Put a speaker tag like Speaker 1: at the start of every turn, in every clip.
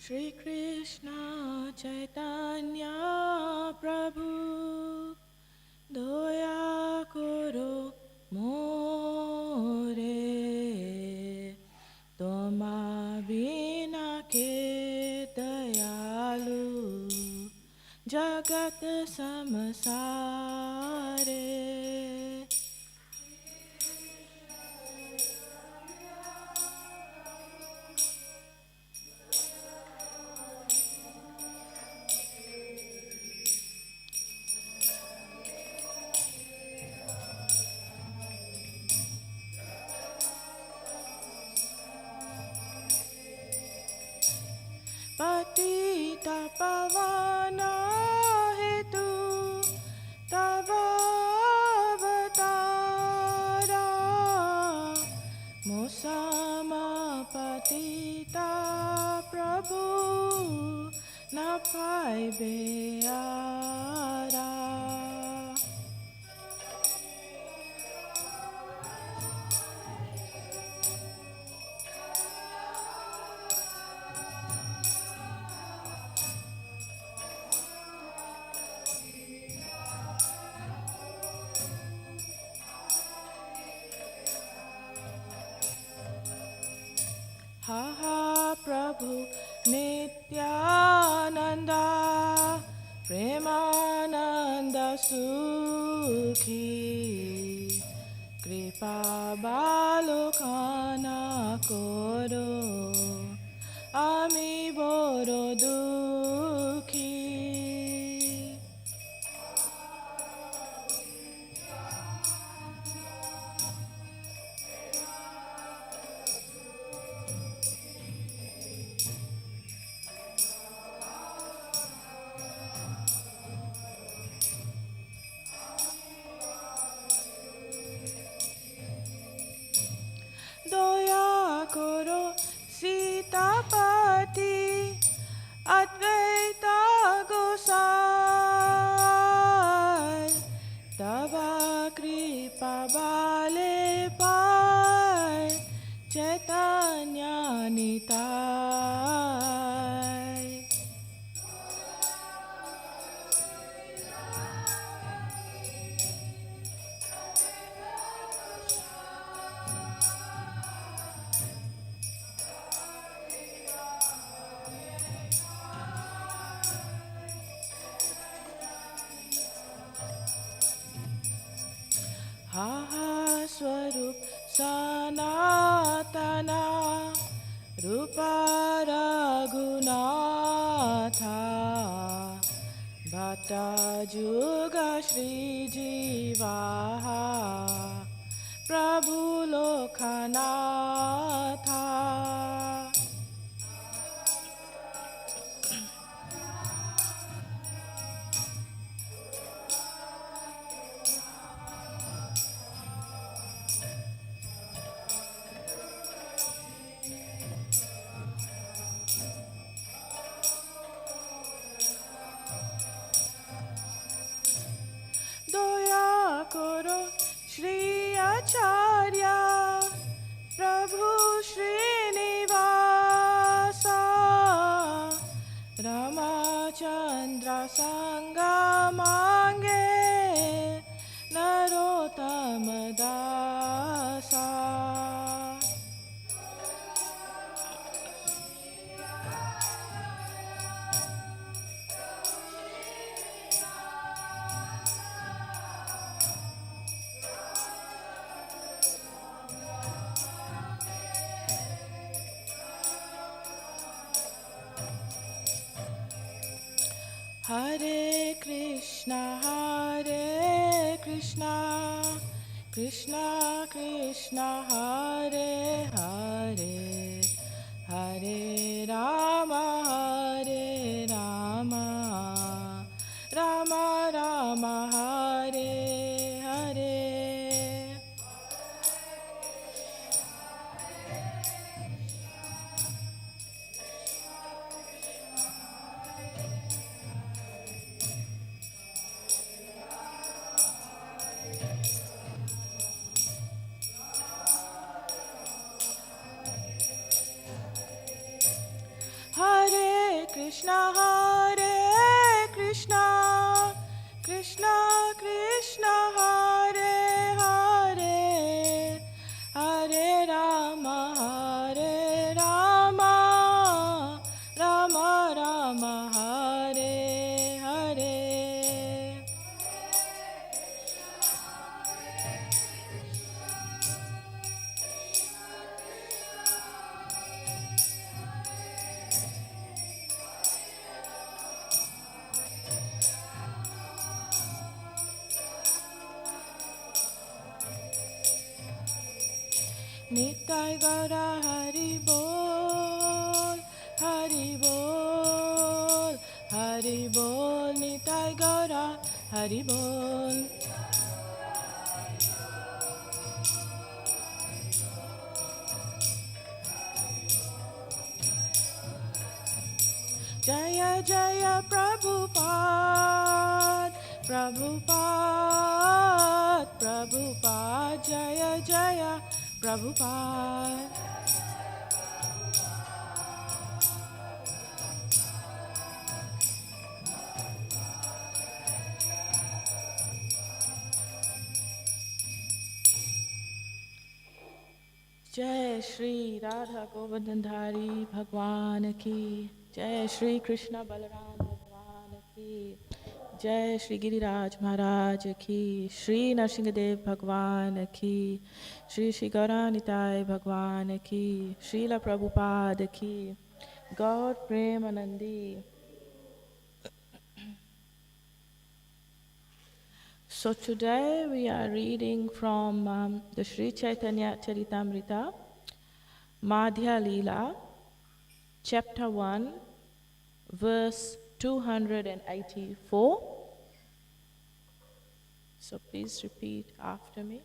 Speaker 1: Shri Krishna Caitanya Prabhu Doya Koro More Toma Bina Ke Dayalu Jagat Samasare Patita pavana hetu tava avatara Musama patita prabhu na paibeara Ha ha Prabhu Nityananda Premananda Sukhi Kripa Balokana Koro Ami Boro Dukhi Doya Koro Sitapati Advaita Gosai Tava Kripa Bale Pai Caitanya Nitai Ha ha Swarup Sanatana Rupa Raghunatha Bhatta Juga Shri Jivaha Prabhu Lokhanatha Doya Koro Shri Acharya Prabhu Srinivasa Ramachandra Sangha Mange Narottama Dasa Hare Krishna Krishna Krishna Hare Hare Hare Rama Rama Rama Hare Hare Nitai Gaura Hari Bol, Hari Bol, Hari Bol, Nitai Gaura Hari Bol. Jaya Jaya Prabhupada, Prabhupada, Prabhupada, Jaya Jaya Prabhupada. Jai Shri Radha Govardhana Bhagwan Ki, Jai Shri Krishna Balaram Bhagwan Ki, Jai Shri Giriraj Maharaj Ki, Shri Narsingadev Bhagwan Ki, Shri Shri Gauranitai Bhagwan Ki, Srila Prabhupada Ki, God Premanandi. So today we are reading from the Sri Caitanya Caritamrita, Madhya Leela, Chapter 1, verse 284. So please repeat after me.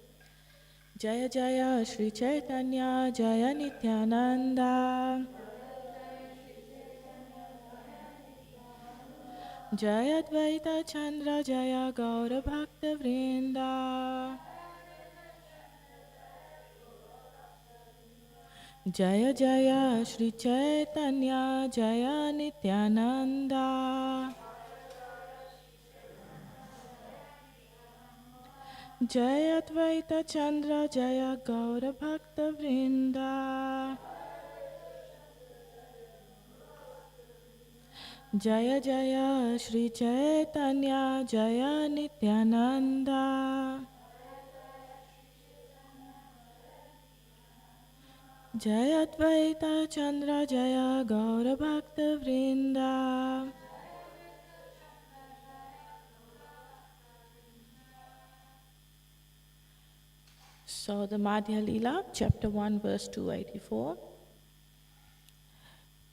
Speaker 1: Jaya Jaya Sri Caitanya Jaya Nityananda Jaya Dvaita Chandra Jaya Gaura Bhakta Vrinda Jaya Jaya Sri Caitanya Jaya Nityananda Jaya Dvaita Chandra Jaya Gaura Bhakta Vrinda Jaya Jaya Sri Caitanya Jaya Nityananda Jaya Dvaita Chandra Jaya Gaura Bhakta Vrinda. So the Madhya Leela, chapter 1, verse 284.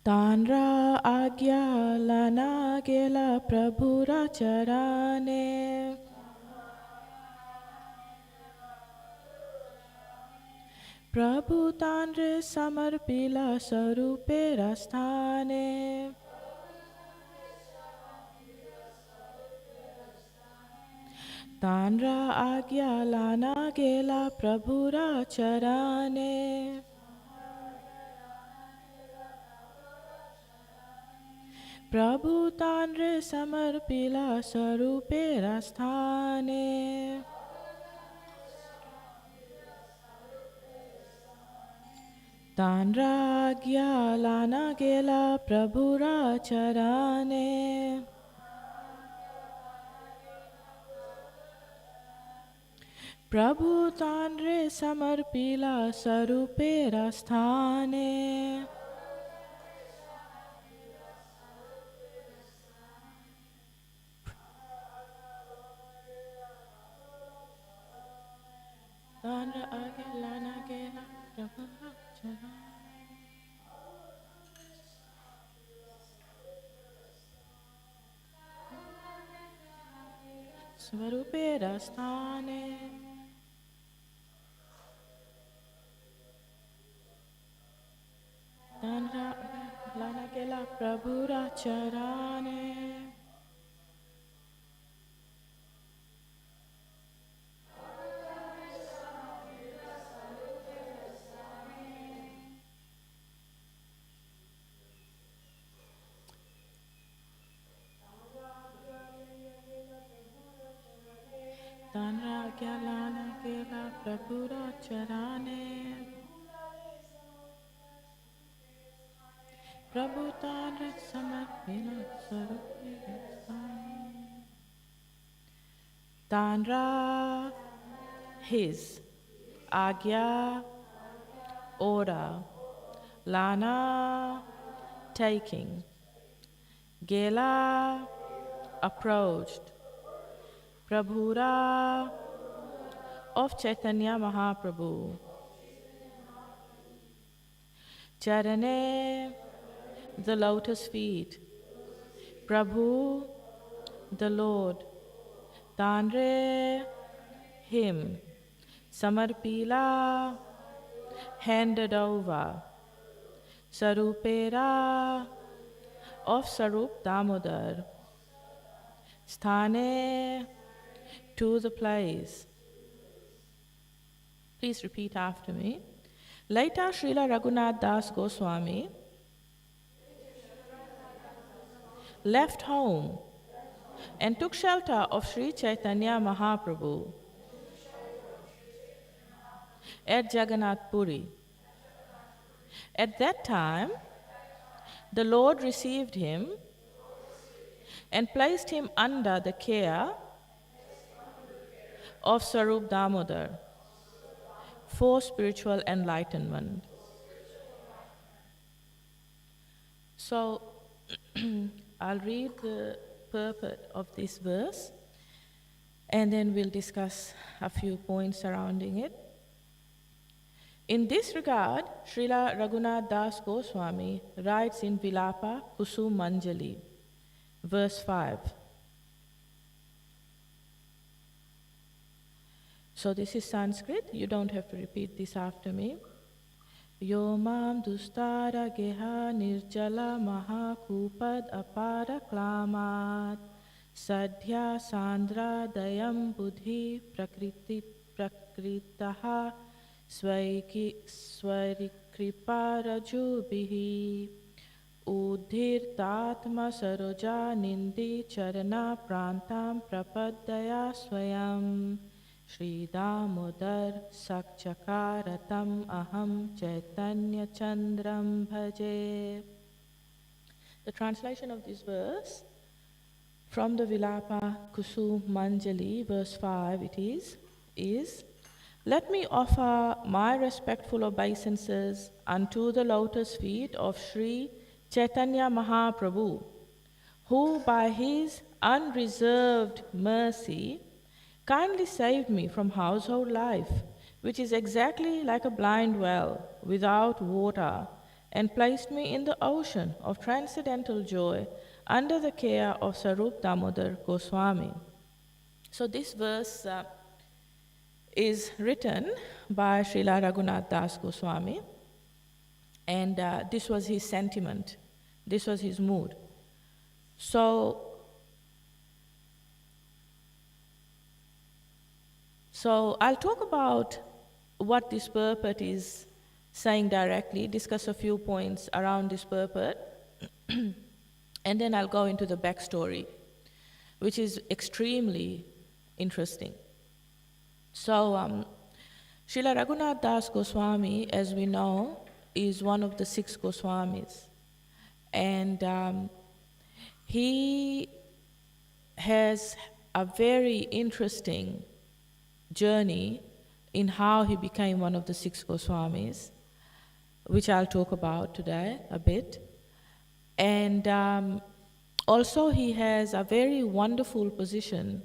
Speaker 1: Tanra agya lana gela prabhura charane Prabhu tanre samarpila sarupe rasthane Tanra agya lana gela prabhura charane Prabhu tanre samarpila sarupe rasthane Tanra agya lana gela prabhura charane Prabhu tanre samarpila sarupe rasthane Tanra agya lana gela prabhura charane Svarupe rasthane Tanra lana gela prabhura charane Tanra agya lana gela prabhura charane Prabhu tanra samarpila sarupe rasthane Tanra his agya order Lana taking Gela approached Prabhura of Chaitanya Mahaprabhu Charane, the lotus feet. Prabhu, the Lord. Tanre, him. Samarpila, handed over. Sarupera, of Sarup Damodar. Sthane, to the place. Please repeat after me. Later, Srila Raghunath Das Goswami left home and took shelter of Sri Caitanya Mahaprabhu at Jagannath Puri. At that time, the Lord received him and placed him under the care of Sarup Damodar for spiritual enlightenment. So, I'll read the purport of this verse and then we'll discuss a few points surrounding it. In this regard, Srila Raghunath Das Goswami writes in Vilapa Kusum Manjali, verse 5. So this is Sanskrit, you don't have to repeat this after me. Yo mam dustara geha nirjala mahakupad apara klamat sadhya sandra dayam buddhi prakritaha swarikriparajubhihi udhirtatma saroja nindi charana prantam prapaddaya swayam Shri Damodar Sakchakaratam Aham Caitanya Chandram Bhaje. The translation of this verse from the Vilapa Kusum Manjali, verse 5, it is, let me offer my respectful obeisances unto the lotus feet of Sri Caitanya Mahaprabhu, who by his unreserved mercy kindly saved me from household life, which is exactly like a blind well without water, and placed me in the ocean of transcendental joy under the care of Sarup Damodar Goswami. So this verse is written by Srila Raghunath Das Goswami, and this was his sentiment, this was his mood. So I'll talk about what this purport is saying directly, discuss a few points around this purport, and then I'll go into the backstory, which is extremely interesting. So, Srila Raghunath Das Goswami, as we know, is one of the 6 Goswamis. And he has a very interesting journey in how he became one of the 6 Goswamis, which I'll talk about today a bit. And also he has a very wonderful position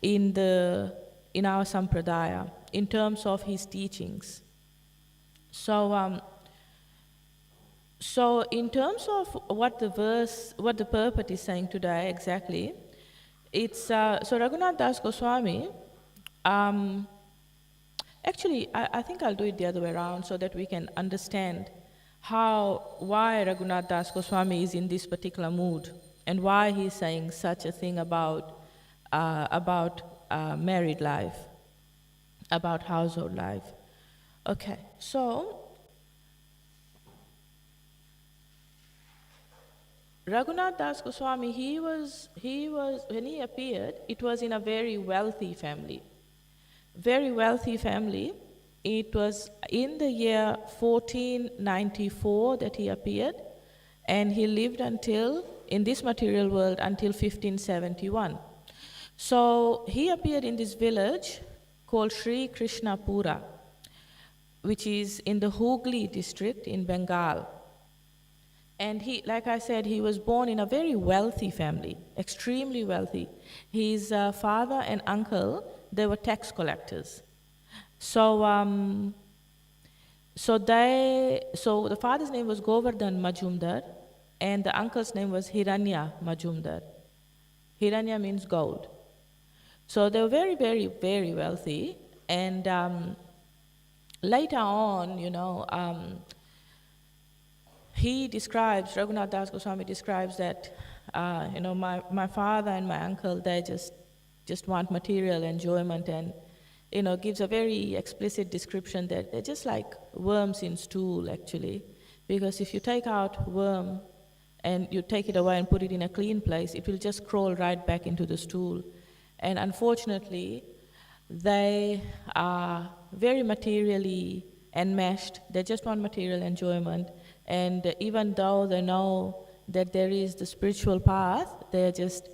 Speaker 1: in our Sampradaya in terms of his teachings. So in terms of what the purport is saying today exactly, it's so Raghunath Das Goswami. Actually, I think I'll do it the other way around so that we can understand why Raghunath Das Goswami is in this particular mood and why he's saying such a thing about married life, about household life. Okay, so Raghunath Das Goswami, he was when he appeared, it was in a very wealthy family. Very wealthy family. It was in the year 1494 that he appeared, and he lived in this material world until 1571. So he appeared in this village called Sri Krishnapura, which is in the Hooghly district in Bengal. And he, like I said, he was born in a very wealthy family, extremely wealthy. His father and uncle, they were tax collectors. So So the father's name was Govardhan Majumdar, and the uncle's name was Hiranya Majumdar. Hiranya means gold. So they were very, very, very wealthy. And later on, he describes, Raghunath Das Goswami describes that, my father and my uncle, they just want material enjoyment, and, gives a very explicit description that they're just like worms in stool, actually. Because if you take out worm and you take it away and put it in a clean place, it will just crawl right back into the stool. And unfortunately, they are very materially enmeshed. They just want material enjoyment. And even though they know that there is the spiritual path, they're just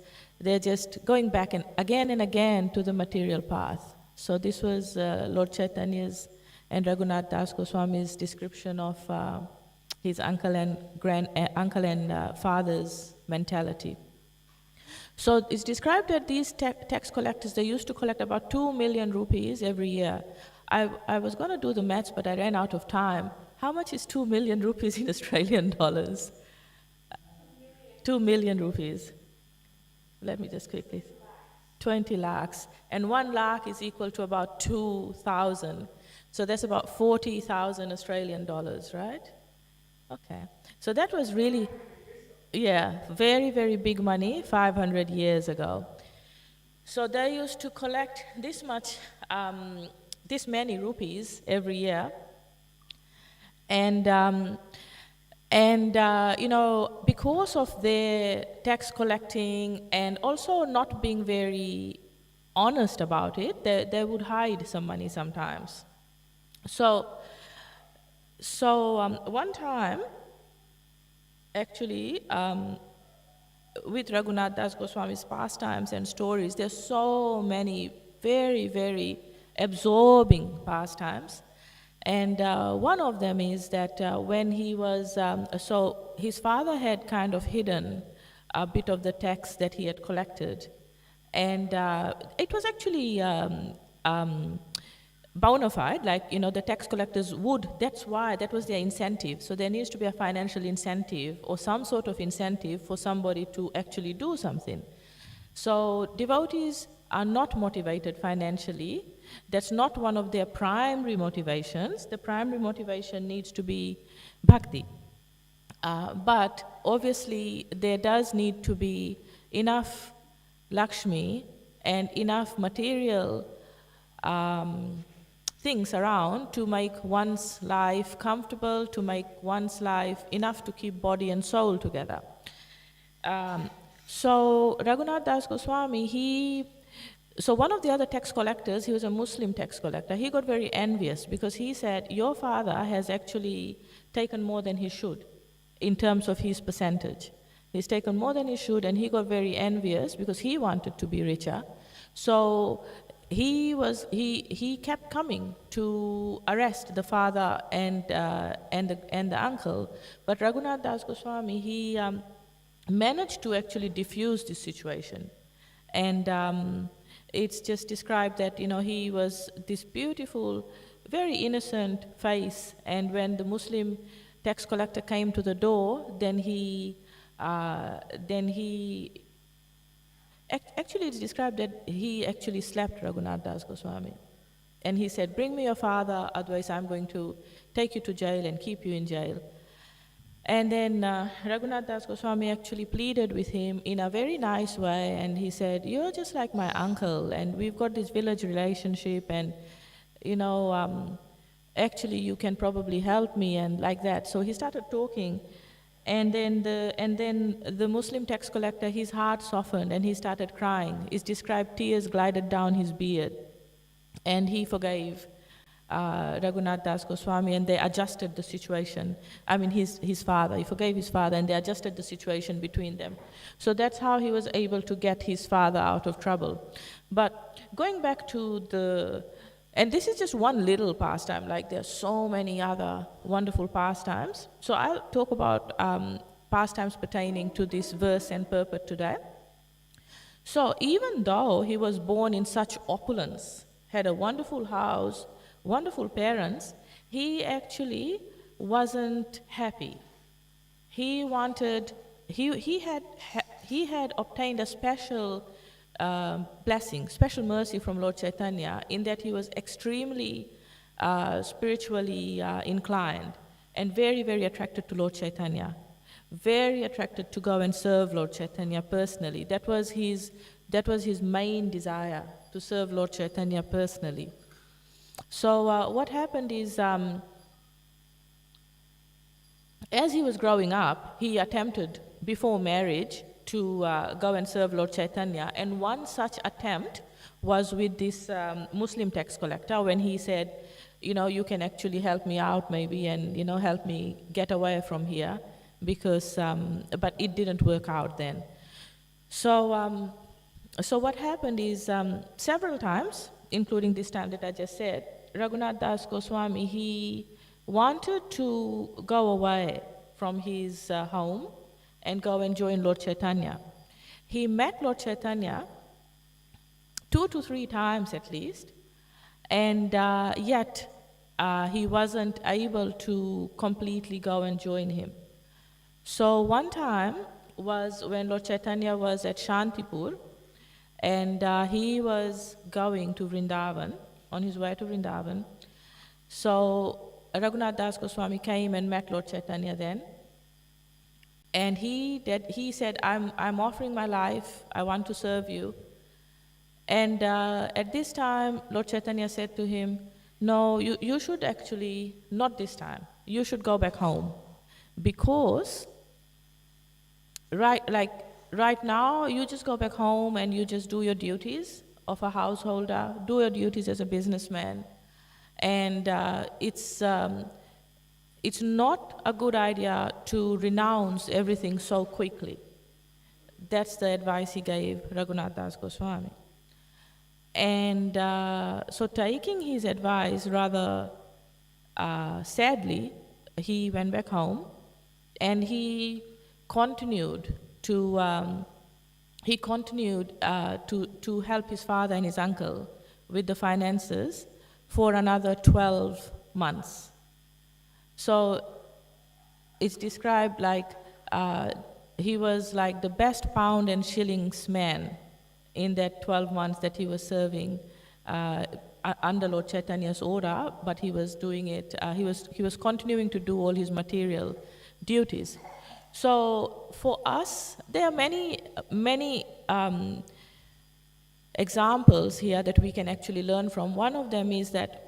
Speaker 1: going back and again to the material path. So this was Lord Chaitanya's and Raghunath Das Goswami's description of his uncle and father's mentality. So it's described that these tax collectors, they used to collect about 2 million rupees every year. I was going to do the maths, but I ran out of time. How much is 2 million rupees in Australian dollars? 2 million rupees. Let me just quickly. 20 lakhs. And 1 lakh is equal to about 2,000. So that's about 40,000 Australian dollars, right? Okay. So that was really, very, very big money 500 years ago. So they used to collect this many rupees every year. And because of their tax collecting and also not being very honest about it, they would hide some money sometimes. So one time, actually, with Raghunath Das Goswami's pastimes and stories, there's so many very, very absorbing pastimes. And one of them is that when he was, so his father had kind of hidden a bit of the tax that he had collected. And it was actually bona fide, like, the tax collectors would, that was their incentive. So there needs to be a financial incentive or some sort of incentive for somebody to actually do something. So devotees are not motivated financially. That's not one of their primary motivations. The primary motivation needs to be bhakti. But obviously there does need to be enough Lakshmi and enough material things around to make one's life comfortable, to make one's life enough to keep body and soul together. So Raghunath Das Goswami, so one of the other tax collectors, he was a Muslim tax collector, he got very envious because he said, your father has actually taken more than he should in terms of his percentage. He's taken more than he should, and he got very envious because he wanted to be richer. So he kept coming to arrest the father and the uncle. But Raghunath Das Goswami, he managed to actually diffuse this situation. And it's just described that, he was this beautiful, very innocent face, and when the Muslim tax collector came to the door, then he actually it's described that he actually slapped Raghunath Das Goswami. And he said, bring me your father, otherwise I'm going to take you to jail and keep you in jail. And then Raghunath Das Goswami actually pleaded with him in a very nice way, and he said, you're just like my uncle, and we've got this village relationship, and actually you can probably help me, and like that. So he started talking, and then the Muslim tax collector, his heart softened and he started crying. It's described tears glided down his beard, and he forgave Raghunath Das Goswami, and they adjusted the situation. I mean, his father, he forgave his father, and they adjusted the situation between them. So that's how he was able to get his father out of trouble. But going back to and this is just one little pastime, like there are so many other wonderful pastimes. So I'll talk about pastimes pertaining to this verse and purport today. So even though he was born in such opulence, had a wonderful house, wonderful parents, he actually wasn't happy. He wanted, he had obtained a special blessing, special mercy from Lord Chaitanya, in that he was extremely spiritually inclined and very, very attracted to Lord Chaitanya, very attracted to go and serve Lord Chaitanya personally. That was his main desire, to serve Lord Chaitanya personally. So what happened is, as he was growing up, he attempted before marriage to go and serve Lord Chaitanya, and one such attempt was with this Muslim tax collector, when he said, you can actually help me out maybe, and help me get away from here, because but it didn't work out then. So what happened is, several times, including this time that I just said, Raghunath Das Goswami, he wanted to go away from his home and go and join Lord Chaitanya. He met Lord Chaitanya 2 to 3 times at least, and yet he wasn't able to completely go and join him. So one time was when Lord Chaitanya was at Shantipur, and he was going to Vrindavan, on his way to Vrindavan. So Raghunath Das Goswami came and met Lord Chaitanya then, and he said, I'm offering my life, I want to serve you. And at this time, Lord Chaitanya said to him, no, you should actually, not this time, you should go back home, because right now, you just go back home and you just do your duties of a householder, do your duties as a businessman, and it's not a good idea to renounce everything so quickly. That's the advice he gave Raghunath Das Goswami. And so taking his advice rather sadly, he went back home, and he continued to help his father and his uncle with the finances for another 12 months. So it's described like he was like the best pound and shillings man in that 12 months that he was serving under Lord Chaitanya's order, but he was doing it, he was continuing to do all his material duties. So for us, there are many examples here that we can actually learn from. One of them is that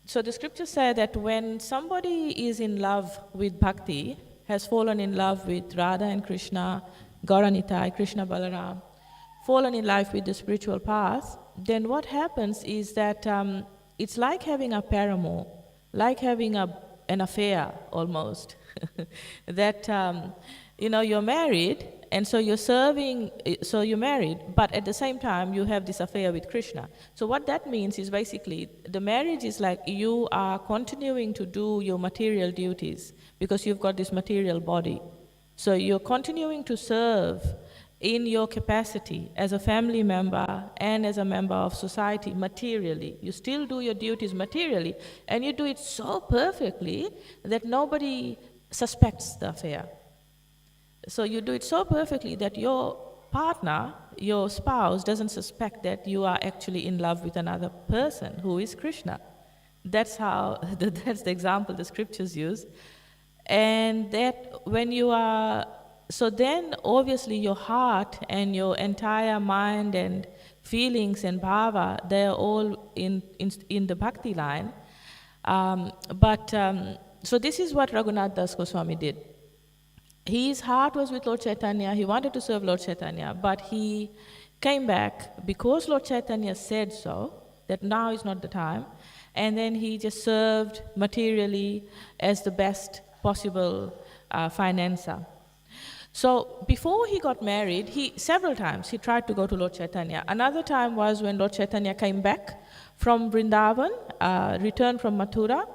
Speaker 1: so the scriptures say that when somebody is in love with bhakti, has fallen in love with Radha and Krishna, Gauranitai, Krishna Balaram, fallen in love with the spiritual path, then what happens is that it's like having a paramour, like having an affair almost. That you're married, and so you're serving, so you're married, but at the same time you have this affair with Krishna. So what that means is basically the marriage is like you are continuing to do your material duties because you've got this material body. So you're continuing to serve in your capacity as a family member and as a member of society materially. You still do your duties materially, and you do it so perfectly that nobody suspects the affair. So you do it so perfectly that your partner, your spouse, doesn't suspect that you are actually in love with another person who is Krishna. That's the example the scriptures use. And that when you are, so then obviously your heart and your entire mind and feelings and bhava, they are all in the bhakti line. So this is what Raghunath Das Goswami did. His heart was with Lord Chaitanya, he wanted to serve Lord Chaitanya, but he came back because Lord Chaitanya said so, that now is not the time, and then he just served materially as the best possible financer. So before he got married, several times he tried to go to Lord Chaitanya. Another time was when Lord Chaitanya came back from Vrindavan, returned from Mathura,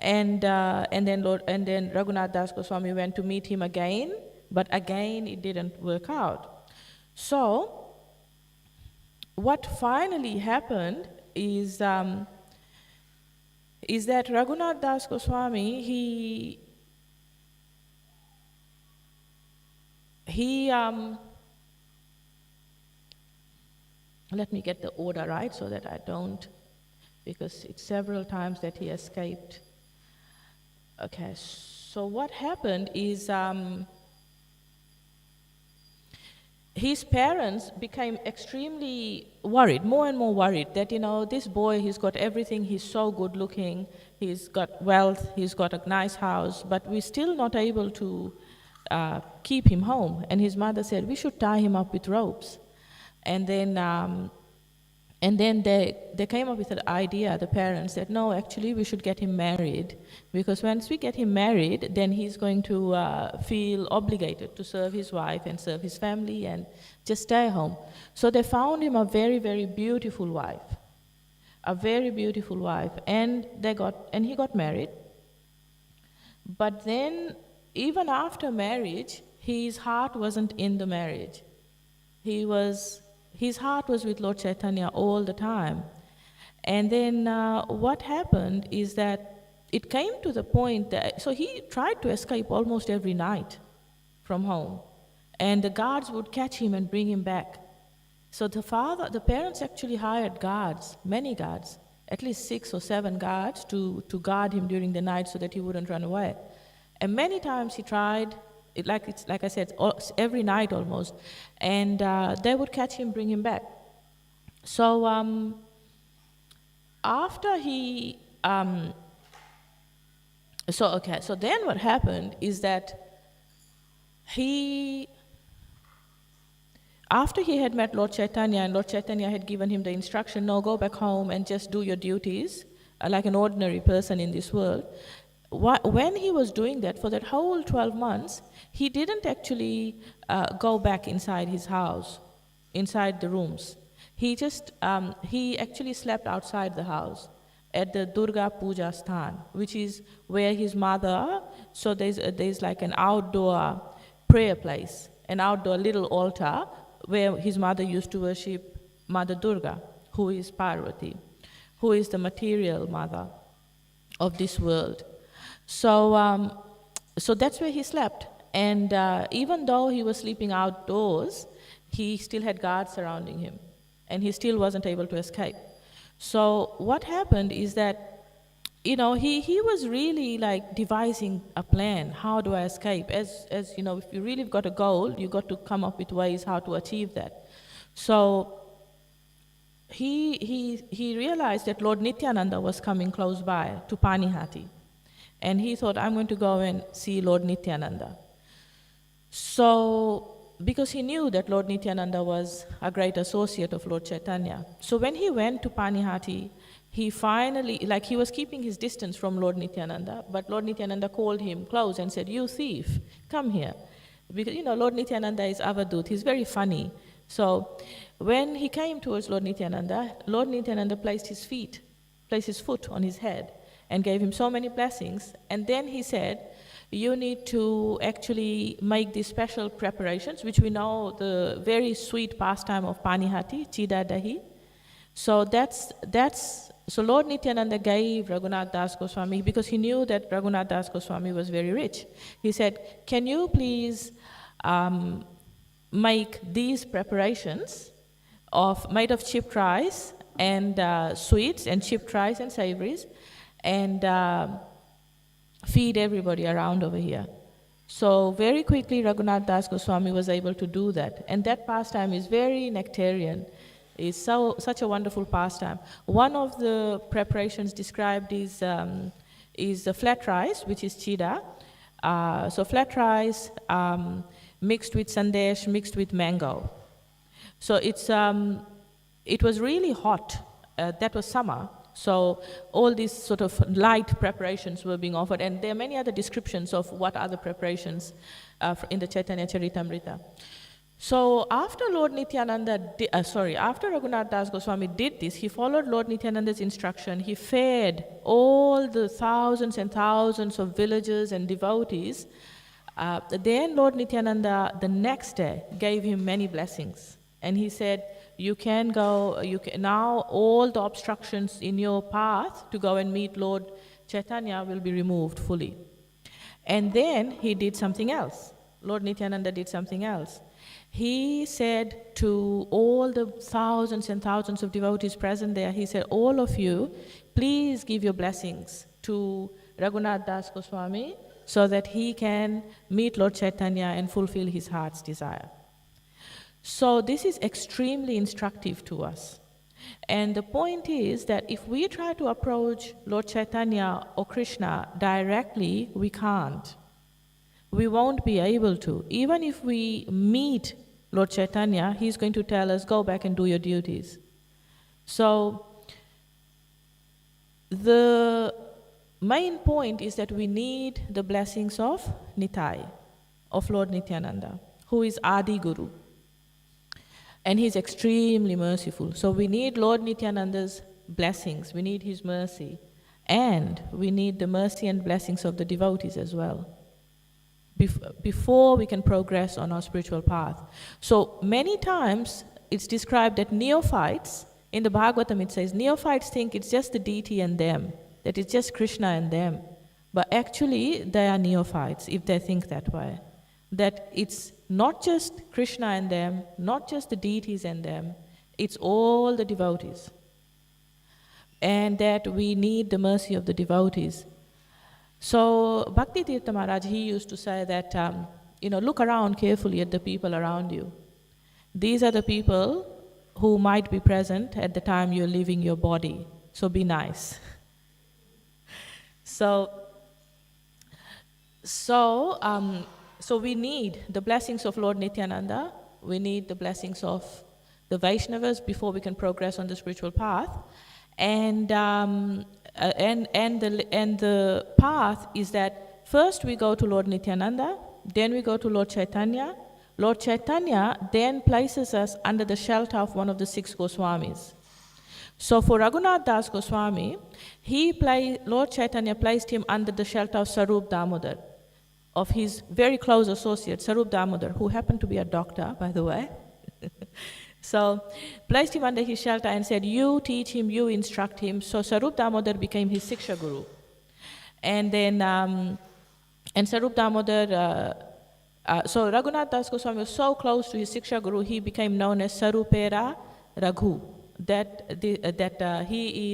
Speaker 1: and then Raghunath Das Goswami went to meet him again, but again it didn't work out. So what finally happened is is that Raghunath Das Goswami, he let me get the order right so that I don't, because it's several times that he escaped. Okay, so what happened is his parents became extremely worried, more and more worried, that, this boy, he's got everything, he's so good looking, he's got wealth, he's got a nice house, but we're still not able to keep him home. And his mother said, we should tie him up with ropes. And then they came up with an idea, the parents said, no, actually we should get him married, because once we get him married, then he's going to feel obligated to serve his wife and serve his family and just stay home. So they found him a very, very beautiful wife, and he got married. But then, even after marriage, his heart wasn't in the marriage. His heart was with Lord Chaitanya all the time. And then what happened is that it came to the point that, so he tried to escape almost every night from home. And the guards would catch him and bring him back. So the parents actually hired guards, many guards, at least 6 or 7 guards to guard him during the night so that he wouldn't run away. And many times he tried, like I said, every night almost, and they would catch him, bring him back. So after he, so then what happened is that after he had met Lord Chaitanya, and Lord Chaitanya had given him the instruction, no, go back home and just do your duties like an ordinary person in this world. When he was doing that, for that whole 12 months, he didn't actually go back inside his house, inside the rooms. He actually slept outside the house at the Durga Puja Sthan, which is where his mother, so there's like an outdoor prayer place, an outdoor little altar where his mother used to worship Mother Durga, who is Parvati, who is the material mother of this world. So that's where he slept. And even though he was sleeping outdoors, he still had guards surrounding him, and he still wasn't able to escape. So what happened is that, he was really like devising a plan. How do I escape? As if you really got a goal, you got to come up with ways how to achieve that. So he realized that Lord Nityananda was coming close by to Panihati. And he thought, I'm going to go and see Lord Nityananda. So, because he knew that Lord Nityananda was a great associate of Lord Chaitanya. So when he went to Panihati, he finally, he was keeping his distance from Lord Nityananda, but Lord Nityananda called him close and said, you thief, come here. Because, Lord Nityananda is Avadut, he's very funny. So when he came towards Lord Nityananda placed his foot on his head and gave him so many blessings. And then he said, you need to actually make these special preparations, which we know the very sweet pastime of Panihati, Chida Dahi. So so Lord Nityananda gave Raghunath Das Goswami, because he knew that Raghunath Das Goswami was very rich. He said, can you please make these preparations made of chipped rice and sweets and chipped rice and savories, and feed everybody around over here. So very quickly Raghunath Das Goswami was able to do that. And that pastime is very nectarian. It's such a wonderful pastime. One of the preparations described is the flat rice, which is chida. So flat rice mixed with sandesh, mixed with mango. So it was really hot. That was summer. So all these sort of light preparations were being offered, and there are many other descriptions of what other preparations in the Caitanya Caritamrita. So after after Raghunath Das Goswami did this, he followed Lord Nityananda's instruction. He fed all the thousands and thousands of villagers and devotees. Then Lord Nityananda, the next day, gave him many blessings. And he said, you can go, now all the obstructions in your path to go and meet Lord Chaitanya will be removed fully. And then he did something else. Lord Nityananda did something else. He said to all the thousands and thousands of devotees present there, he said, all of you, please give your blessings to Raghunath Das Goswami so that he can meet Lord Chaitanya and fulfill his heart's desire. So this is extremely instructive to us. And the point is that if we try to approach Lord Chaitanya or Krishna directly, we can't. We won't be able to. Even if we meet Lord Chaitanya, he's going to tell us, go back and do your duties. So the main point is that we need the blessings of Nitai, of Lord Nityananda, who is Adi Guru. And he's extremely merciful. So we need Lord Nityananda's blessings, we need his mercy, and we need the mercy and blessings of the devotees as well, before we can progress on our spiritual path. So many times it's described that neophytes, in the Bhagavatam it says, neophytes think it's just the deity and them, that it's just Krishna and them. But actually they are neophytes if they think that way. That it's not just Krishna and them, not just the deities and them, it's all the devotees. And that we need the mercy of the devotees. So Bhakti Tirtha Maharaj, he used to say that, look around carefully at the people around you. These are the people who might be present at the time you're leaving your body. So be nice. So we need the blessings of Lord Nityananda. We need the blessings of the Vaishnavas before we can progress on the spiritual path. And the path is that first we go to Lord Nityananda, then we go to Lord Chaitanya. Lord Chaitanya then places us under the shelter of one of the 6 Goswamis. So for Raghunath Das Goswami, Lord Chaitanya placed him under the shelter of Sarup Damodar, of his very close associate, Sarup Damodar, who happened to be a doctor, by the way. So placed him under his shelter and said, you teach him, you instruct him. So Sarup Damodar became his Siksha Guru. And then, and Sarup Damodar, so Raghunath Das Goswami was so close to his Siksha Guru, he became known as Sarupera Raghu. He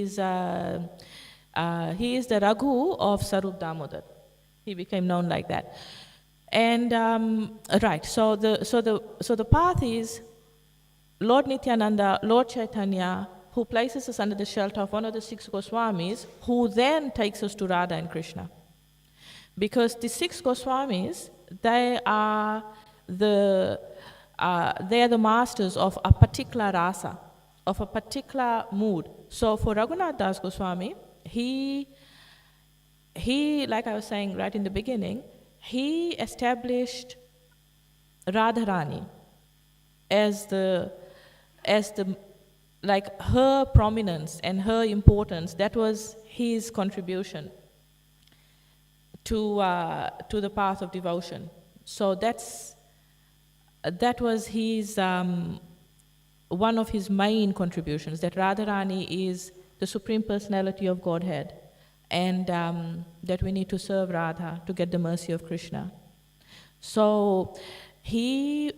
Speaker 1: is the Raghu of Sarup Damodar. He became known like that. And so the path is Lord Nityananda, Lord Chaitanya, who places us under the shelter of one of the 6 Goswamis, who then takes us to Radha and Krishna. Because the 6 Goswamis, they are the masters of a particular rasa, of a particular mood. So for Raghunath Das Goswami, he, like I was saying right in the beginning, he established Radharani as like her prominence and her importance. That was his contribution to the path of devotion. So that was his one of his main contributions, that Radharani is the Supreme Personality of Godhead, and that we need to serve Radha to get the mercy of Krishna. So he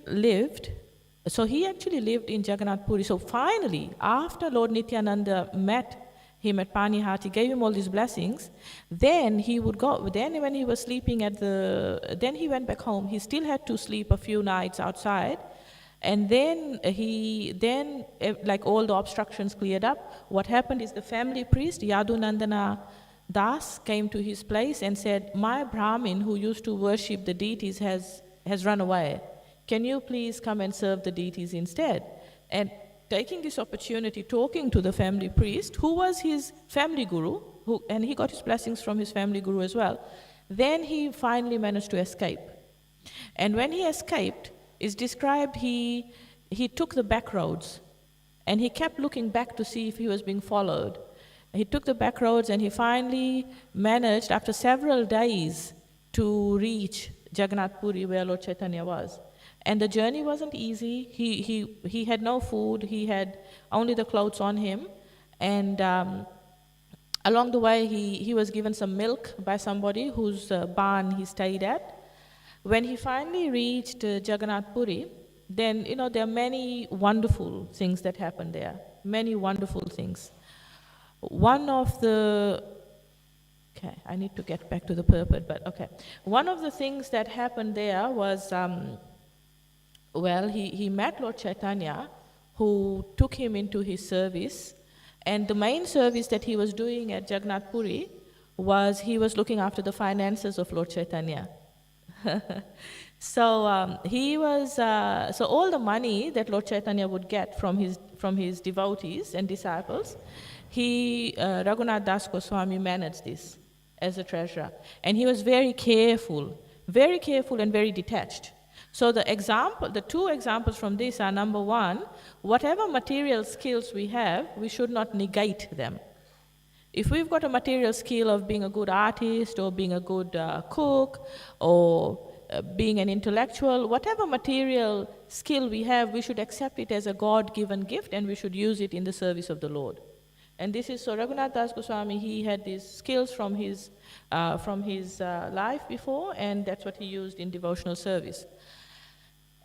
Speaker 1: actually lived in Jagannath Puri. So finally, after Lord Nityananda met him at Panihati, gave him all these blessings, then he would go, then when he was sleeping then he went back home. He still had to sleep a few nights outside. And then like all the obstructions cleared up, what happened is the family priest, Yadunandana Das, came to his place and said, my Brahmin who used to worship the deities has run away. Can you please come and serve the deities instead? And taking this opportunity, talking to the family priest, who was his family guru, and he got his blessings from his family guru as well, then he finally managed to escape. And when he escaped, it's described he took the back roads, and he kept looking back to see if he was being followed. He took the back roads, and he finally managed, after several days, to reach Jagannath Puri, where Lord Chaitanya was. And the journey wasn't easy. He had no food. He had only the clothes on him. And along the way, he was given some milk by somebody whose barn he stayed at. When he finally reached Jagannath Puri, then, there are many wonderful things that happened there. Many wonderful things. One of the, okay, I need to get back to the purport, but okay. One of the things that happened there was, he met Lord Caitanya, who took him into his service. And the main service that he was doing at Jagannath Puri was he was looking after the finances of Lord Caitanya. So so all the money that Lord Caitanya would get from his devotees and disciples, Raghunath Das Goswami managed this as a treasurer. And he was very careful and very detached. So the two examples from this are, number one, whatever material skills we have, we should not negate them. If we've got a material skill of being a good artist or being a good cook or being an intellectual, whatever material skill we have, we should accept it as a God-given gift and we should use it in the service of the Lord. And this is, so Raghunath Das Goswami, he had these skills from his life before, and that's what he used in devotional service.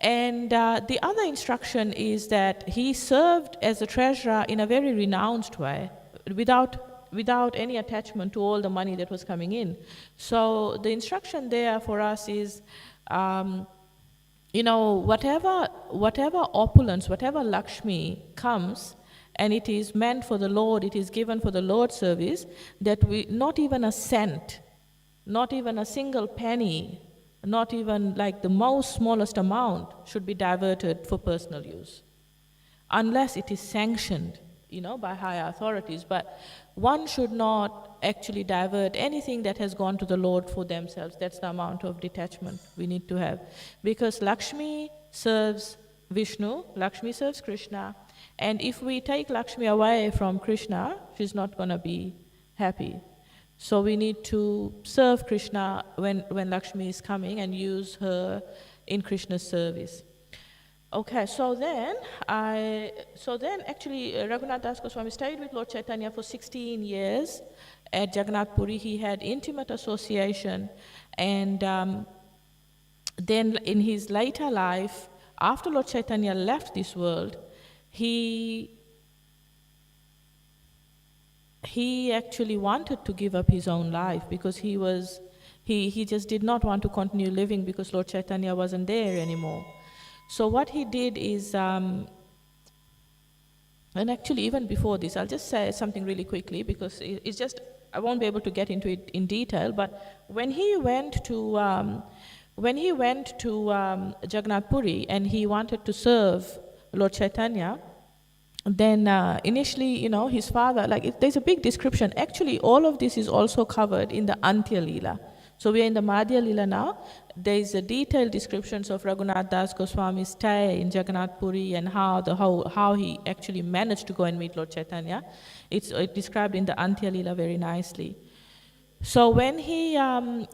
Speaker 1: And the other instruction is that he served as a treasurer in a very renounced way, without any attachment to all the money that was coming in. So the instruction there for us is, whatever opulence, whatever Lakshmi comes, and it is meant for the Lord, it is given for the Lord's service, that not even a cent, not even a single penny, not even like the most smallest amount should be diverted for personal use, unless it is sanctioned, by higher authorities. But one should not actually divert anything that has gone to the Lord for themselves. That's the amount of detachment we need to have. Because Lakshmi serves Vishnu, Lakshmi serves Krishna, and if we take Lakshmi away from Krishna, she's not going to be happy. So we need to serve Krishna when Lakshmi is coming and use her in Krishna's service. Okay, so then actually Raghunath Das Goswami stayed with Lord Caitanya for 16 years at Jagannath Puri. He had intimate association, and then in his later life, after Lord Caitanya left this world, he actually wanted to give up his own life because he just did not want to continue living because Lord Caitanya wasn't there anymore. So what he did is, and actually even before this, I'll just say something really quickly because it's just, I won't be able to get into it in detail, but when he went to Jagannath Puri and he wanted to serve Lord Caitanya, then initially, his father, there's a big description. Actually, all of this is also covered in the Antya Leela. So we are in the Madhya Leela now. There is a detailed descriptions of Raghunath Das Goswami's stay in Jagannath Puri and how he actually managed to go and meet Lord Caitanya. It's described in the Antya Leela very nicely. So when he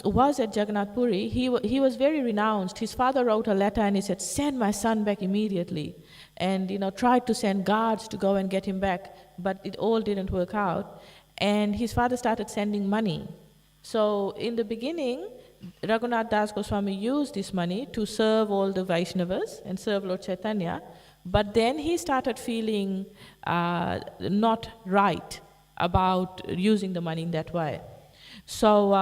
Speaker 1: was at Jagannath Puri, he was very renounced. His father wrote a letter and he said, "Send my son back immediately." And tried to send guards to go and get him back, but it all didn't work out. And his father started sending money. So in the beginning, Raghunath Das Goswami used this money to serve all the Vaishnavas and serve Lord Caitanya, but then he started feeling not right about using the money in that way. So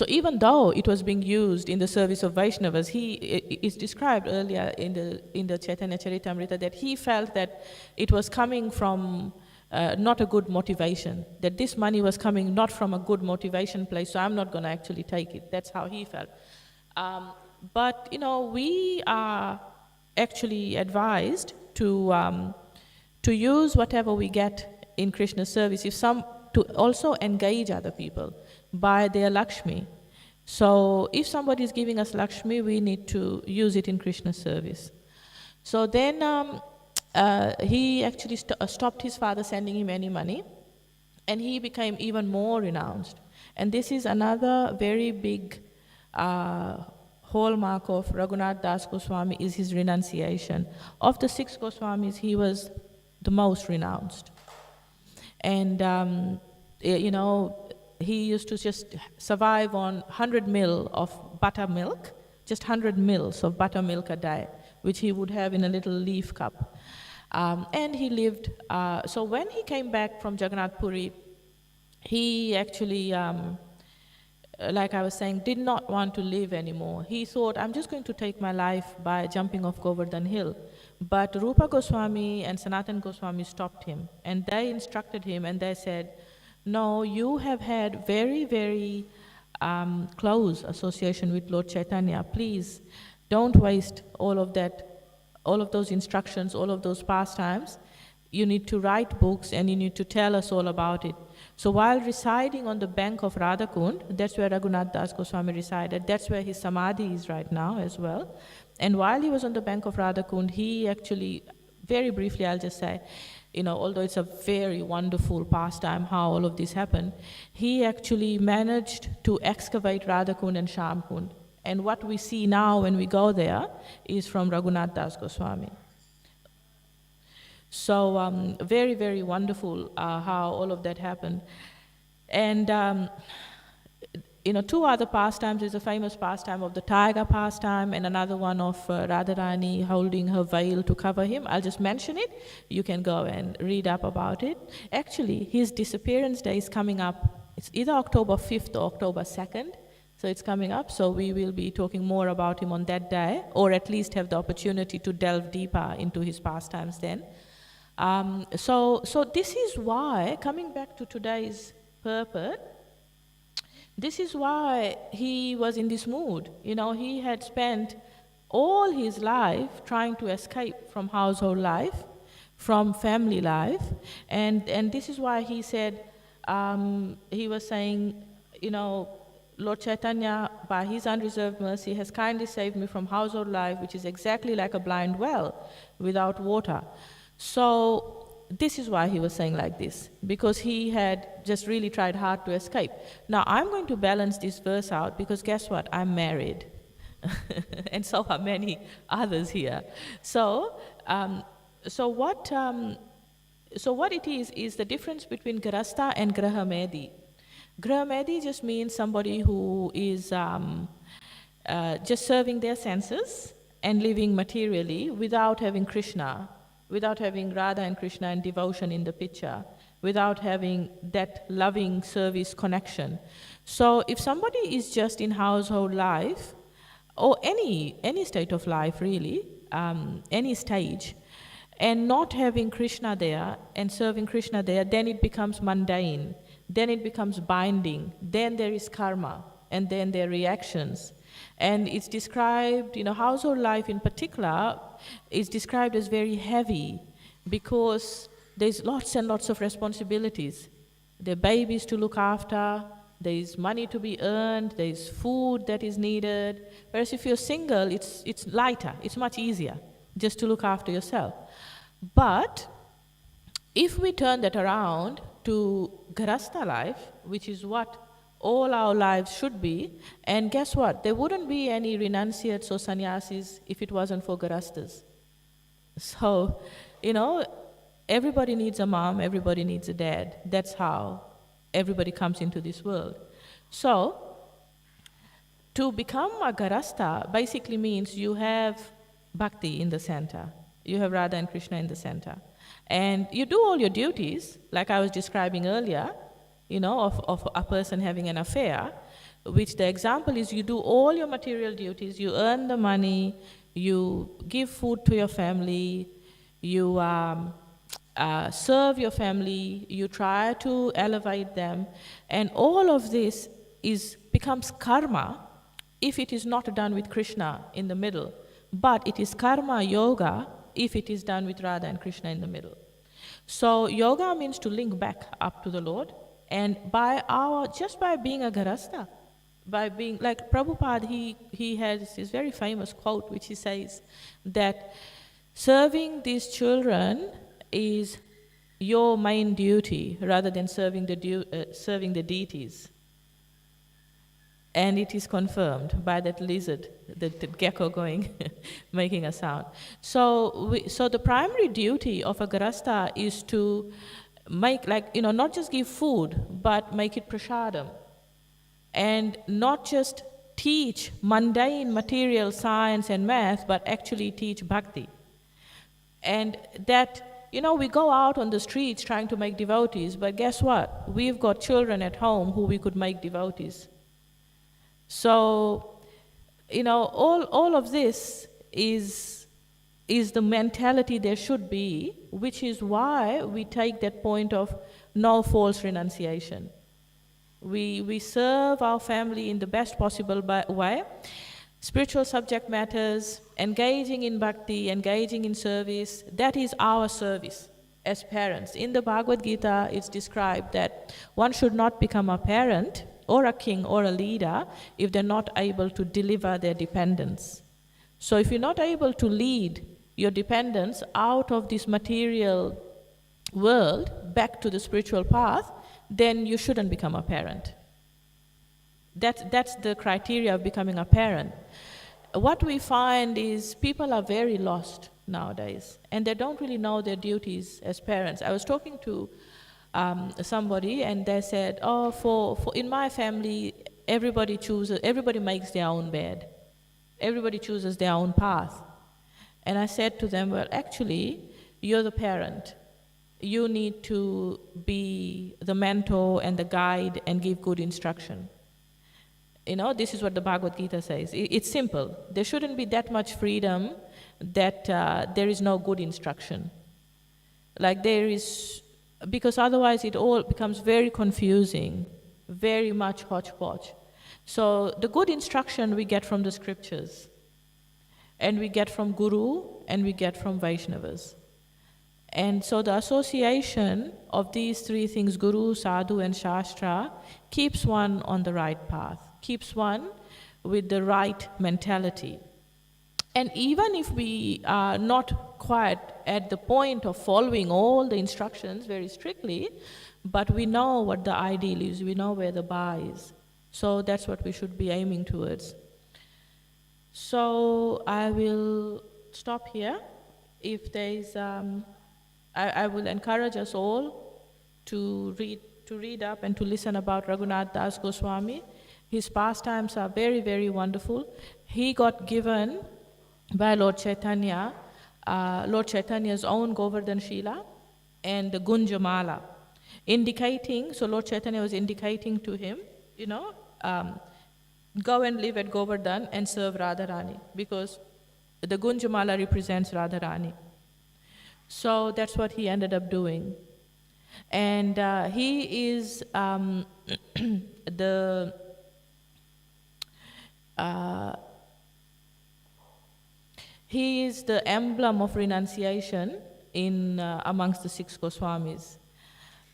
Speaker 1: even though it was being used in the service of Vaishnavas, it's described earlier in the Caitanya Caritamrita that he felt that it was coming from not a good motivation, that this money was coming not from a good motivation place, so I'm not going to actually take it. That's how he felt. But we are actually advised to use whatever we get in Krishna's service, to also engage other people by their Lakshmi. So if somebody is giving us Lakshmi, we need to use it in Krishna's service. So then he actually stopped his father sending him any money, and he became even more renounced. And this is another very big hallmark of Raghunath Das Goswami is his renunciation. Of the 6 Goswamis, he was the most renounced. And, he used to just survive on 100 ml of buttermilk, just 100 mils of buttermilk a day, which he would have in a little leaf cup. And he lived, so when he came back from Jagannath Puri, he actually, like I was saying, did not want to live anymore. He thought, I'm just going to take my life by jumping off Govardhana hill. But Rupa Goswami and Sanatan Goswami stopped him, and they instructed him, and they said, no, you have had very, very close association with Lord Chaitanya. Please don't waste all of that, all of those instructions, all of those pastimes. You need to write books and you need to tell us all about it. So while residing on the bank of Radhakund, that's where Raghunath Das Goswami resided, that's where his samadhi is right now as well. And while he was on the bank of Radhakund, he actually, very briefly I'll just say, although it's a very wonderful pastime how all of this happened, he actually managed to excavate Radhakund and Shamkund. And what we see now when we go there is from Raghunath Das Goswami. So very, very wonderful how all of that happened. And 2 other pastimes. There's a famous pastime of the tiger pastime and another one of Radharani holding her veil to cover him. I'll just mention it. You can go and read up about it. Actually, his disappearance day is coming up. It's either October 5th or October 2nd. So it's coming up. So we will be talking more about him on that day, or at least have the opportunity to delve deeper into his pastimes then. So this is why, coming back to today's purport, this is why he was in this mood. He had spent all his life trying to escape from household life, from family life, and this is why he said, he was saying, Lord Chaitanya, by his unreserved mercy, has kindly saved me from household life, which is exactly like a blind well without water. So this is why he was saying like this, because he had just really tried hard to escape. Now I'm going to balance this verse out, because guess what? I'm married. And so are many others here. So what it is the difference between Grahastha and Grahamedi. Grahamedi just means somebody who is just serving their senses and living materially without having Krishna, without having Radha and Krishna and devotion in the picture, without having that loving service connection. So if somebody is just in household life, or any state of life really, any stage, and not having Krishna there and serving Krishna there, then it becomes mundane, then it becomes binding, then there is karma, and then there are reactions. And it's described, household life in particular is described as very heavy, because there's lots and lots of responsibilities. There are babies to look after, there's money to be earned, there's food that is needed. Whereas if you're single, it's lighter, it's much easier just to look after yourself. But if we turn that around to Grahastha life, which is what all our lives should be, and guess what? There wouldn't be any renunciates or sannyasis if it wasn't for Grahasthas. So, everybody needs a mom, everybody needs a dad. That's how everybody comes into this world. So, to become a Grahastha basically means you have bhakti in the center. You have Radha and Krishna in the center. And you do all your duties, like I was describing earlier, of a person having an affair, which the example is you do all your material duties, you earn the money, you give food to your family, you serve your family, you try to elevate them, and all of this becomes karma if it is not done with Krishna in the middle. But it is karma yoga if it is done with Radha and Krishna in the middle. So yoga means to link back up to the Lord, and just by being a Grahastha, by being like Prabhupada, he has this very famous quote which he says that serving these children is your main duty rather than serving the deities. And it is confirmed by that lizard, the gecko going, making a sound. So the primary duty of a Grahastha is to make, not just give food, but make it prasadam. And not just teach mundane material science and math, but actually teach bhakti. And that, we go out on the streets trying to make devotees, but guess what? We've got children at home who we could make devotees. So, all of this is the mentality there should be, which is why we take that point of no false renunciation. We serve our family in the best possible way. Spiritual subject matters, engaging in bhakti, engaging in service, that is our service as parents. In the Bhagavad Gita, it's described that one should not become a parent or a king or a leader if they're not able to deliver their dependents. So if you're not able to lead your dependents out of this material world back to the spiritual path, then you shouldn't become a parent. That's the criteria of becoming a parent. What we find is people are very lost nowadays, and they don't really know their duties as parents. I was talking to somebody, and they said, for in my family, everybody makes their own bed. Everybody chooses their own path. And I said to them, well, actually, you're the parent. You need to be the mentor and the guide and give good instruction. This is what the Bhagavad Gita says. It's simple. There shouldn't be that much freedom that there is no good instruction. Because otherwise it all becomes very confusing, very much hodgepodge. So the good instruction we get from the scriptures, and we get from Guru, and we get from Vaishnavas. And so the association of these three things, Guru, Sadhu and Shastra, keeps one on the right path, keeps one with the right mentality. And even if we are not quite at the point of following all the instructions very strictly, but we know what the ideal is, we know where the bar is. So that's what we should be aiming towards. So I will stop here. If there's, I will encourage us all to read up and to listen about Raghunath Das Goswami. His pastimes are very, very wonderful. He got given by Lord Chaitanya, Lord Chaitanya's own Govardhana Shila and the Gunjamala, indicating, so Lord Chaitanya was indicating to him, go and live at Govardhan and serve Radharani, because the Gunjamala represents Radharani. So that's what he ended up doing. And he is he is the emblem of renunciation in amongst the 6 Goswamis,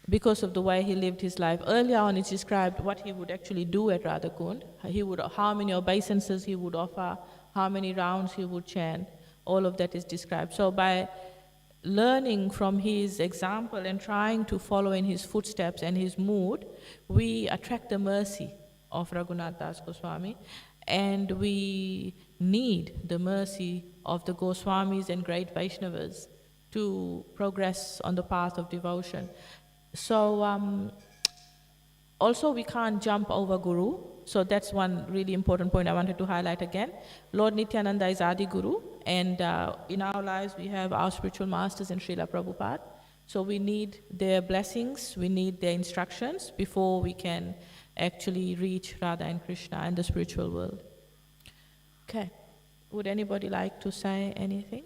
Speaker 1: because of the way he lived his life. Earlier on, it's described what he would actually do at Radhakund. How many obeisances he would offer, how many rounds he would chant. All of that is described. So by learning from his example and trying to follow in his footsteps and his mood, we attract the mercy of Raghunath Das Goswami, and we need the mercy of the Goswamis and great Vaishnavas to progress on the path of devotion. So also we can't jump over Guru. So that's one really important point I wanted to highlight again. Lord Nityananda is Adi Guru, and in our lives we have our spiritual masters and Srila Prabhupada. So we need their blessings, we need their instructions before we can actually reach Radha and Krishna and the spiritual world. Okay, would anybody like to say anything?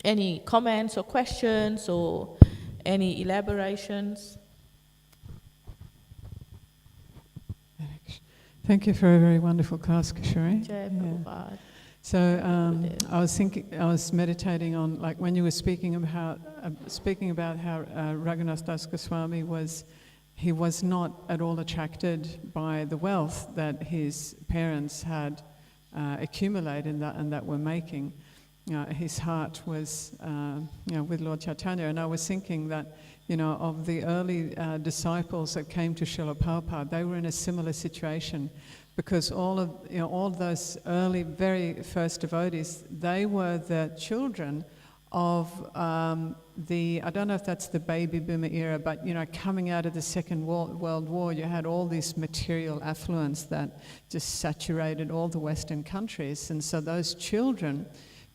Speaker 1: Any comments or questions or any elaborations?
Speaker 2: Thank you for a very wonderful class, Kisori.
Speaker 1: Jai Prabhupada.
Speaker 2: So I was meditating on, like, when you were speaking about how Raghunath Das Goswami was not at all attracted by the wealth that his parents had accumulated and that were making. his heart was with Lord Chaitanya. And I was thinking that, of the early disciples that came to Srila Prabhupada, they were in a similar situation, because all those early, very first devotees, they were the children of I don't know if that's the baby boomer era, but coming out of the Second World War, you had all this material affluence that just saturated all the Western countries, and so those children,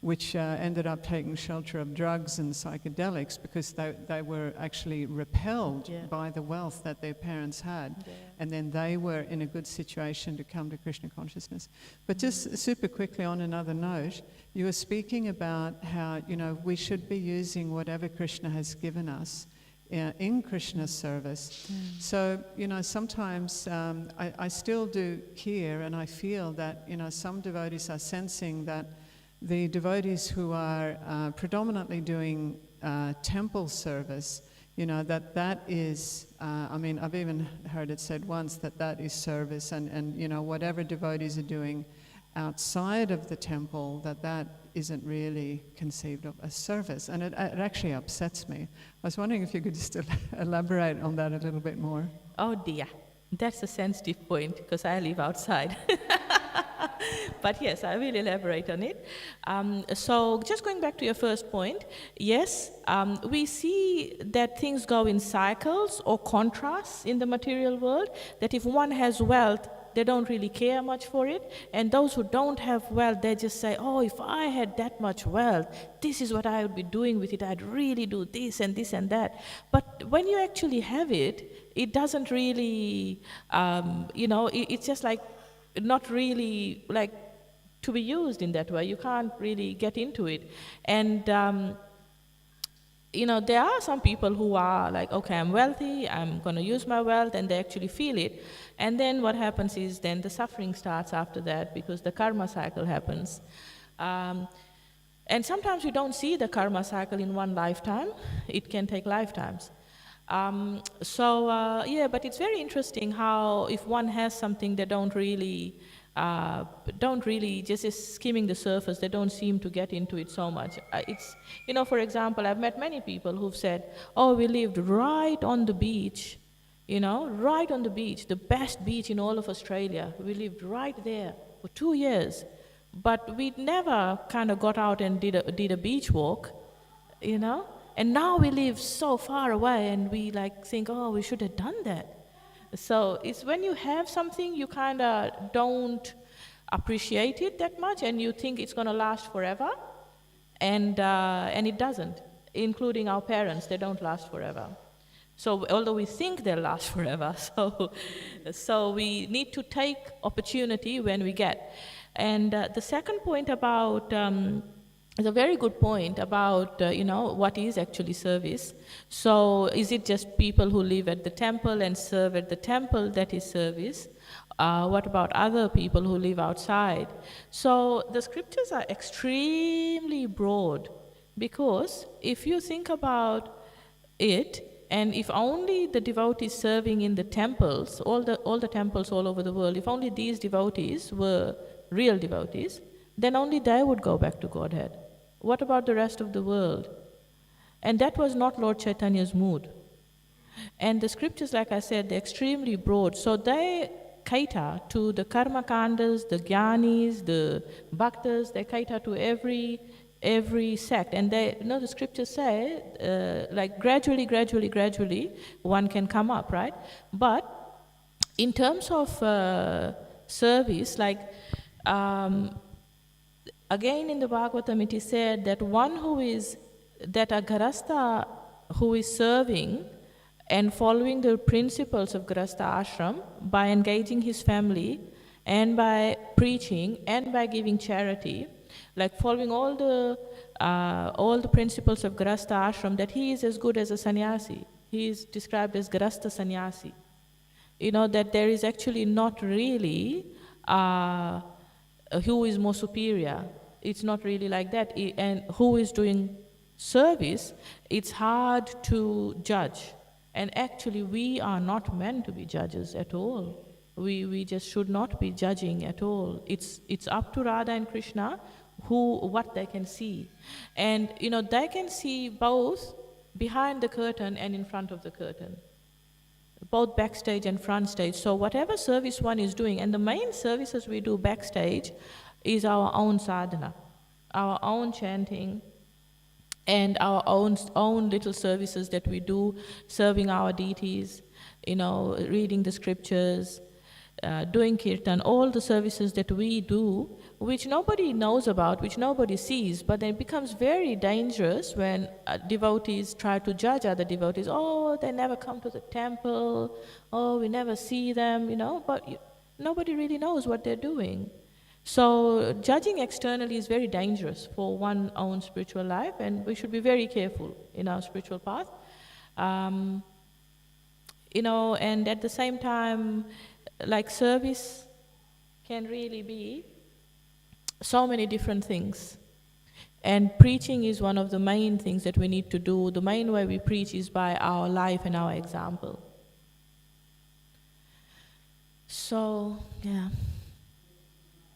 Speaker 2: which ended up taking shelter of drugs and psychedelics because they were actually repelled by the wealth that their parents had. Yeah. And then they were in a good situation to come to Krishna consciousness. But just super quickly on another note, you were speaking about how, we should be using whatever Krishna has given us in Krishna's service. So, sometimes I still do hear and I feel that, some devotees are sensing that the devotees who are predominantly doing temple service, that is, I've even heard it said once that is service, and whatever devotees are doing outside of the temple, that isn't really conceived of as service, and it actually upsets me. I was wondering if you could just elaborate on that a little bit more.
Speaker 1: Oh dear, that's a sensitive point because I live outside. But yes, I will elaborate on it. So just going back to your first point, yes, we see that things go in cycles or contrasts in the material world, that if one has wealth, they don't really care much for it, and those who don't have wealth, they just say, oh, if I had that much wealth, this is what I would be doing with it, I'd really do this and this and that. But when you actually have it, it doesn't really, it's just like not really like to be used in that way. You can't really get into it. And there are some people who are like, okay, I'm wealthy, I'm going to use my wealth, and they actually feel it. And then what happens is then the suffering starts after that, because the karma cycle happens. And sometimes you don't see the karma cycle in one lifetime. It can take lifetimes. But it's very interesting how if one has something, they don't really just is skimming the surface, they don't seem to get into it so much. For example, I've met many people who've said, oh, we lived right on the beach, right on the beach, the best beach in all of Australia. We lived right there for 2 years, but we never kind of got out and did a beach walk, and now we live so far away and we think, oh, we should have done that. So it's when you have something, you kind of don't appreciate it that much, and you think it's going to last forever, and it doesn't. Including our parents, they don't last forever. So although we think they'll last forever, so we need to take opportunity when we get. And the second point about is a very good point about, what is actually service. So is it just people who live at the temple and serve at the temple that is service? What about other people who live outside? So the scriptures are extremely broad, because if you think about it, and if only the devotees serving in the temples, all the temples all over the world, if only these devotees were real devotees, then only they would go back to Godhead. What about the rest of the world? And that was not Lord Chaitanya's mood. And the scriptures, like I said, they're extremely broad. So they cater to the karma kandas, the jnanis, the bhaktas, they cater to every sect. And the scriptures say, gradually, one can come up, right? But in terms of service, again in the Bhagavatam it is said that a Grahastha who is serving and following the principles of Grahastha ashram by engaging his family and by preaching and by giving charity, following all the principles of Grahastha ashram, that he is as good as a sannyasi. He is described as Grahastha sannyasi. That there is actually not really who is more superior. It's not really like that. And who is doing service, it's hard to judge. And actually, we are not meant to be judges at all. We just should not be judging at all. It's up to Radha and Krishna what they can see. And they can see both behind the curtain and in front of the curtain, both backstage and front stage. So whatever service one is doing, and the main services we do backstage is our own sadhana, our own chanting, and our own little services that we do, serving our deities, reading the scriptures, doing kirtan, all the services that we do, which nobody knows about, which nobody sees, but then it becomes very dangerous when devotees try to judge other devotees. Oh, they never come to the temple. Oh, we never see them, but nobody really knows what they're doing. So judging externally is very dangerous for one's own spiritual life, and we should be very careful in our spiritual path. And at the same time, like service can really be so many different things. And preaching is one of the main things that we need to do. The main way we preach is by our life and our example. So, yeah.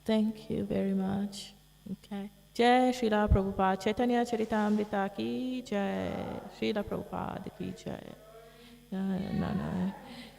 Speaker 1: Thank you very much. Okay. Jai Srila Prabhupada. Caitanya Caritamrita ki jai. Srila Prabhupada ki jai. No.